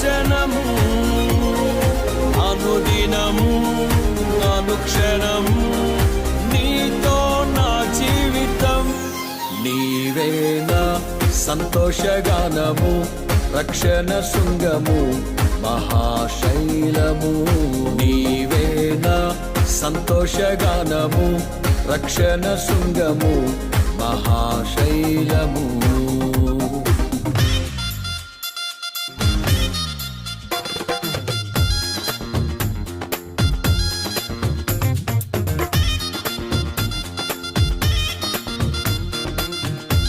దర్శనము అనుదినము అనుక్షణము నీతో నా జీవితం నీవే నా సంతోషగానము రక్షణ శృంగము మహాశైలము నీవే నా సంతోషగానము రక్షణ శృంగము మహాశైలము